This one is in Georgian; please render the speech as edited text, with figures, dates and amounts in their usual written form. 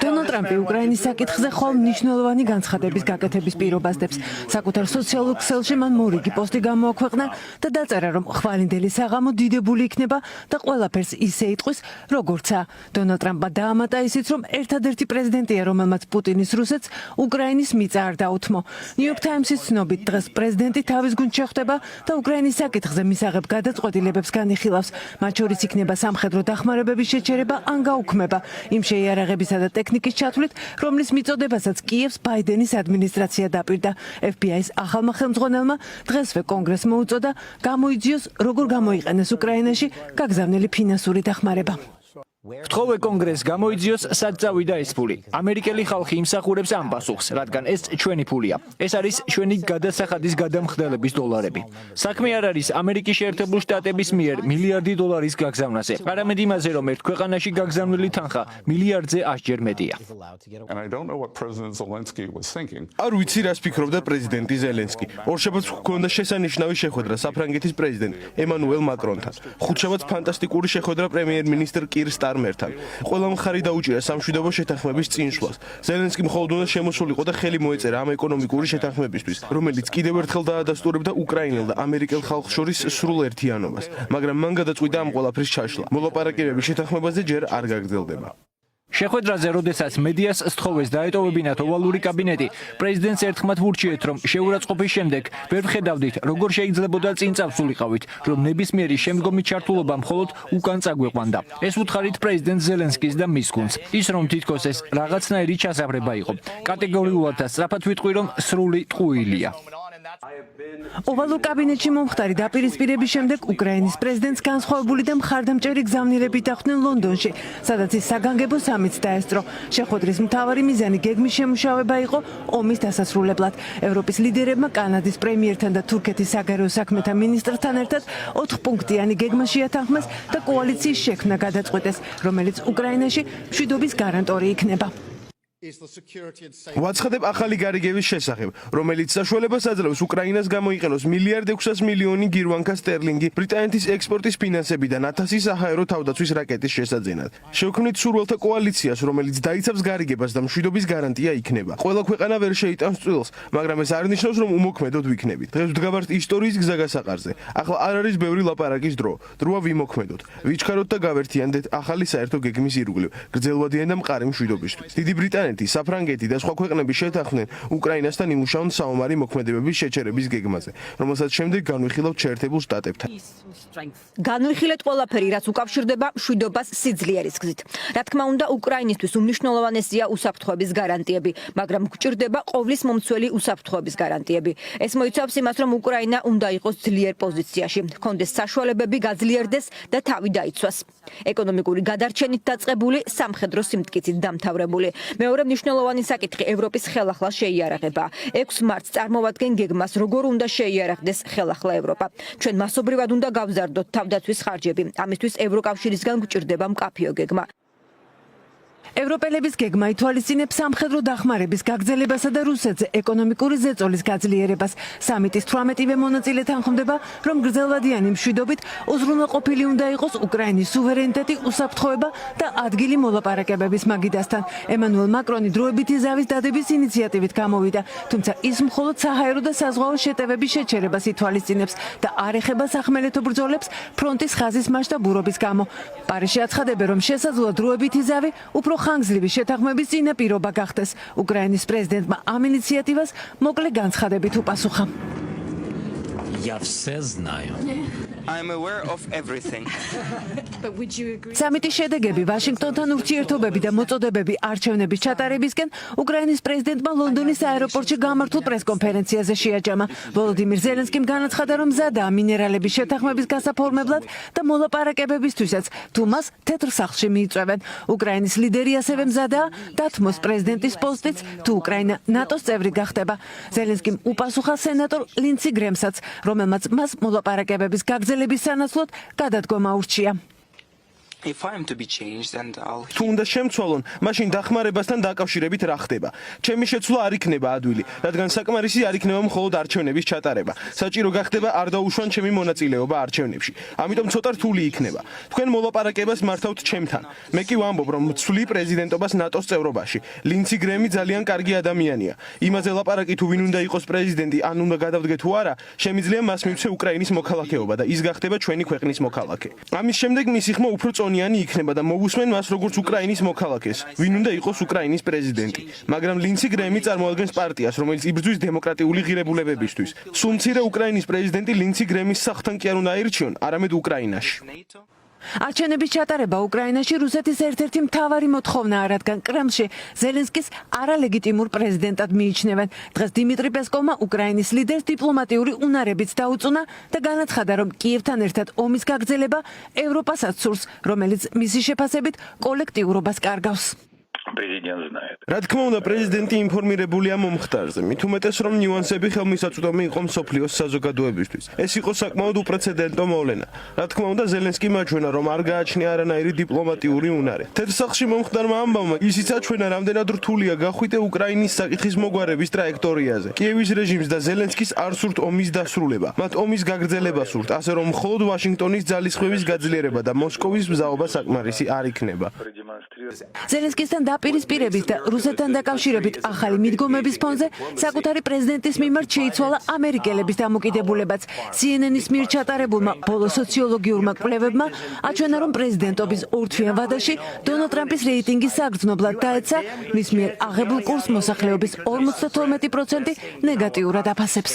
დონალდ ტრამპი უკრაინის საკითხზე ხვალ მნიშვნელოვანი განცხადების გაკეთების პირობას დებს. საკუთარ სოციალურ ქსელში მან მორიგი პოსტი გამოაქვეყნა და დაწერა, რომ ხვალინდელი საღამო დიდებული იქნება და ყველაფერს ისე იტყვის, როგორცაა. დონალდ ტრამპმა დაამატა ისიც, რომ ერთადერთი პრეზიდენტია, რომელმაც პუტინის რუსეთს უკრაინის მიწა არ დაუთმო. ნიუ-იორკ ტაიმსის ცნობით, დღეს პრეზიდენტი თავის გუნდში ხვდება და უკრაინის საკითხზე მისაღებ გადაწყვეტილებებს განიხილავს. მათ შორის იქნება სამხედრო დახმარებების შეჩერება ან გაუქმება იმ შეიარაღებისა და ტექნიკის ჩათვლით, რომლის მიწოდებასაც კიევს ბაიდენის ადმინისტრაცია დაპირდა. FBI-ის ახალმა ხელმძღვანელმა დღესვე კონგრესს მოუწოდა გამოიძიოს, როგორ გამოიყენეს უკრაინაში გაგზავნილი ფინანსური დახმარება. ვთხოვე კონგრესს გამოიძიოს, სად წავიდა ეს ფული. ამერიკელი ხალხი იმსახურებს ამ პასუხს, რადგან ეს ჩვენი ფულია. ეს არის ჩვენი გადასახადის გადამხდელების დოლარები. საქმე არ არის ამერიკის შეერთებული შტატების მიერ $1 მილიარდის გაგზავნაზე, არამედ იმაზე, რომ ერთ ქვეყანაში გაგზავნილი თანხა $1 100-ჯერ მეტია. არ ვიცი, რას ფიქრობდა პრეზიდენტი ზელენსკი. ორშაბათს ჰქონდა შესანიშნავი შეხვედრა საფრანგეთის პრეზიდენტ ემანუელ მაკრონთან. ხუთშაბათს ფანტასტიკური შეხვედრა პრემიერ-მინისტრ კირ სტარმერთან. ყველა მხარე დაუჭირა სამშვიდობო შეთანხმების წინსვლას. ზელენსკი მხოლოდ უნდა შემოსულიყო და ხელი მოეწერა ამ ეკონომიკური შეთანხმებისთვის, რომელიც კიდევ ერთხელ დაადასტურებდა უკრაინელ და ამერიკელ ხალხს შორის სრულ ერთიანობას. მაგრამ მან გადაწყვიტა ამ ყველაფრის ჩაშლა. მოლაპარაკებები შეთანხმებაზე ჯერ არ გაგრძელდება. შეხვედრაზე, როდესაც მედიას სთხოვეს დაეტოვებინათ ოვალური კაბინეტი, პრეზიდენტს ერთხმად ვურჩიეთ, რომ შეურაცხყოფის შემდეგ ვერ ვხედავდით, როგორ შეიძლებოდა წინ წავსულიყავით, რომ ნებისმიერი შემდგომი ჩართულობა მხოლოდ უკან წაგვიყვანდა. ეს უთხარით პრეზიდენტ ზელენსკის და მის გუნდს. ის რომ თითქოს ეს რაღაცნაირი ჩასაბრება იყო. კატეგორიულად და სწრაფად ვიტყვი, რომ სრული ტყუილია. ოვალურ კაბინეტში მომხდარი დაპირისპირების შემდეგ უკრაინის პრეზიდენტს განსხვავებული და მხარდამჭერი გზავნილებით დახვდნენ ლონდონში, სადაც ის საგანგებო სამიტს დაესწრო. შეხვედრის მთავარი მიზანი გეგმის შემუშავება იყო ომის დასასრულებლად. ევროპის ლიდერებმა კანადის პრემიერთან და თურქეთის საგარეო საქმეთა მინისტრთან ერთად 4-პუნქტიანი გეგმა შეათანხმეს და კოალიციის შექმნა გადაწყვიტეს, რომელიც უკრაინაში მშვიდობის გარანტორი იქნება. ვაცხადებ ახალი გარიგების შესახებ, რომელიც საშუალებას აძლევს უკრაინას გამოიყენოს $1.6 მილიარდი გირვანკა სტერლინგი ბრიტანეთის ექსპორტის ფინანსებიდან 1000 საჰაერო თავდაცვის რაკეტის შესაძენად. შევქმნით სურვილთა კოალიციას, რომელიც დაიცავს გარიგებას და მშვიდობის გარანტია იქნება. ყველა ქვეყანა ვერ შეიტანს წვილს, მაგრამ ეს არ ნიშნავს, რომ უმოქმედოდ ვიქნებით. დღეს ვდგავართ ისტორიის გზაგასაყარზე. ახლა არ არის ბევრი ლაპარაკის დრო. დროა ვიმოქმედოთ, ვიჩქაროთ და გავერთიანდეთ ახალი საერთო გეგმის ირგვლივ, გრძელვადიანი და მყარი მშვიდობისთვის. დიდი ბრიტანეთი, საფრანგეთი და სხვა ქვეყნები შეთანხმდნენ უკრაინასთან იმუშაონ საომარი მოქმედებების შეჩერების გეგმაზე, რომელსაც შემდეგ განვიხილავთ შეერთებულ შტატებთან. განვიხილეთ ყველაფერი, რაც უკავშირდება მშვიდობას სიძლიერის გზით. რა თქმა უნდა, უკრაინისთვის უმნიშვნელოვანესია უსაფრთხოების გარანტიები, მაგრამ გვჭირდება ყოვლის მომცველი უსაფრთხოების გარანტიები. ეს მოიცავს იმას, რომ უკრაინა უნდა იყოს ძლიერ პოზიციაში, ჰქონდეს საშუალებები გაძლიერდეს და თავი დაიცვას. ეკონომიკური გადარჩენით დაწყებული, სამხედრო სიმტკიცით დამთავრებული. მეორე მნიშვნელოვანი საკითხი ევროპის ხელახლა შეიარაღება. 6 მარტს წარმოვადგენ გეგმას, როგორ უნდა შეიარაღდეს ხელახლა ევროპა. ჩვენ მასობრივად უნდა გავზარდოთ თავდაცვის ხარჯები. ამისთვის ევროკავშირისგან გვჭირდება მკაფიო გეგმა. ევროპელების გეგმა ითვალისწინებს სამხედრო დახმარების გაგრძელებასა და რუსეთზე ეკონომიკური ზეწოლის გაძლიერებას. სამიტის 18-ვე მონაწილე თანხმდება, რომ გრძელვადიანი მშვიდობით უზრუნველყოფილი უნდა იყოს უკრაინის სუვერენიტეტი, უსაფრთხოება და ადგილი მოლაპარაკებების მაგიდასთან. ემანუელ მაკრონი დროებითი ზავის დადების ინიციატივით გამოვიდა, თუმცა ის მხოლოდ საჰაერო და საზღვაო შეტევების შეჩერებას ითვალისწინებს და არ ეხება სახმელეთო ბრძოლებს ფრონტის ხაზის მასშტაბურობის გამო. პარიზში აცხადებენ, რომ შესაძლოა დროებითი ზავი უფრო ხანგრძლივი შეთანხმების წინაპირობა გახდეს. უკრაინის პრეზიდენტმა ამ ინიციატივას მოკლე განცხადებით უპასუხა. Я все знаю. I'm aware of everything. სამიტის შედეგები, ვაშინგტონთან ურთიერთობები და მოწოდებები არჩევნების ჩატარებისკენ უკრაინის პრეზიდენტმა ლონდონის აეროპორტში გამართულ პრესკონფერენციაზე შეაჯამა. ვოლოდიმირ ზელენსკიმ განაცხადა, რომ მზადაა მინერალების შეთანხმების გასაფორმებლად და მოლაპარაკებებისთვისაც, თუ მას თეთრ სახლში მიიწვევენ. უკრაინის ლიდერი ასევე მზადაა დათმოს პრეზიდენტის პოსტიც, თუ უკრაინა ნატოს წევრი გახდება. ზელენსკიმ უპასუხა სენატორ ლინცი გრემსაც, რომელმაც მას მოლაპარაკებების გაგრძელების სანაცვლოდ გადადგომა ურჩია. If I am to be changed, and I'll. თუ უნდა შემცვალონ, მაშინ დახმარებასთან დაკავშირებით რა ხდება? ჩემი შეცვლა არ იქნება ადვილი, რადგან საკმარისი არ იქნება მხოლოდ არჩევნების ჩატარება. საჭირო გახდება არ დაუშვან ჩემი მონაწილეობა არჩევნებში. ამიტომ ცოტა რთული იქნება. თქვენ მოლაპარაკებას მართავთ ჩემთან. მე კი ვამბობ, რომ მცვლი პრეზიდენტობას ნატოს წევრობაში. ლინცი გრემი ძალიან კარგი ადამიანია. იმაზე ლაპარაკი თუ ვინ უნდა იყოს პრეზიდენტი, ან უნდა გადავდგეთ თუ არა, შემიძლია მას მივცე უკრაინის მოქალაქეობა და ის გახდება ჩვენი ქვეყნის მოქალაქე. ამის შემდეგ მისი ხმა უფრო წონიანი იქნება და მოგუსმენ მას როგორც უკრაინის მოქალაქეს. ვინ უნდა იყოს უკრაინის პრეზიდენტი. მაგრამ ლინცი გრემი წარმოადგენს პარტიას, რომელიც იბრძვის დემოკრატიული ღირებულებებისთვის. სულ მცირე უკრაინის პრეზიდენტი ლინცი გრემის სახთან კი არ უნდა აირჩიონ, არამედ უკრაინაში. არჩევნების ჩატარება უკრაინაში რუსეთის ერთ-ერთი მთავარი მოთხოვნაა, რადგან კრემლში ზელენსკის არალეგიტიმურ პრეზიდენტად მიიჩნევენ. დღეს დიმიტრი პესკოვმა უკრაინის ლიდერს დიპლომატიური უნარებიც დაუწუნა და განაცხადა, რომ კიევთან ერთად ომის გაგრძელება ევროპასაც სურს, რომელიც მისი შეფასებით კოლექტიურობას კარგავს. რა თქმა უნდა, პრეზიდენტი ინფორმირებულია მომხდარზე. მით უმეტეს, რომ ნიუანსები ხელმისაწვდომი იყო მსოფლიოს საზოგადოებისთვის. ეს იყო საკმაოდ უპრეცედენტო მოვლენა. რა თქმა უნდა, ზელენსკი მაჩვენა, რომ არ გააჩნია არანაირი დიპლომატიური უნარი. თეთრ სახლში მომხდარმა ამბავმა ისიც აჩვენა, რამდენად რთულია გახვიდე უკრაინის საკითხის მოგვარების ტრაექტორიაზე. კიევის რეჟიმს და ზელენსკის არ სურთ ომის დასრულება. მათ ომის გაგრძელება სურთ, ასე რომ მხოლოდ ვაშინგტონის ძალისხმევის გაძლიერება და მოსკოვის მზაობა საკმარისი არ იქნება. ზელენსკისთან დაპირისპირების და რუსეთთან დაკავშირებით ახალი მიდგომების ფონზე საკუთარი პრეზიდენტის მიმართ შეიცვალა ამერიკელების დამოკიდებულებაც. CNN-ის მიერ ჩატარებულმა ბოლო სოციოლოგიურმა კვლევებმა აჩვენა, რომ პრეზიდენტობის ორთვიან ვადაში დონალდ ტრამპის რეიტინგი საგრძნობლად დაეცა, მის მიერ აღებულ კურსს მოსახლეობის 52% ნეგატიურად აფასებს.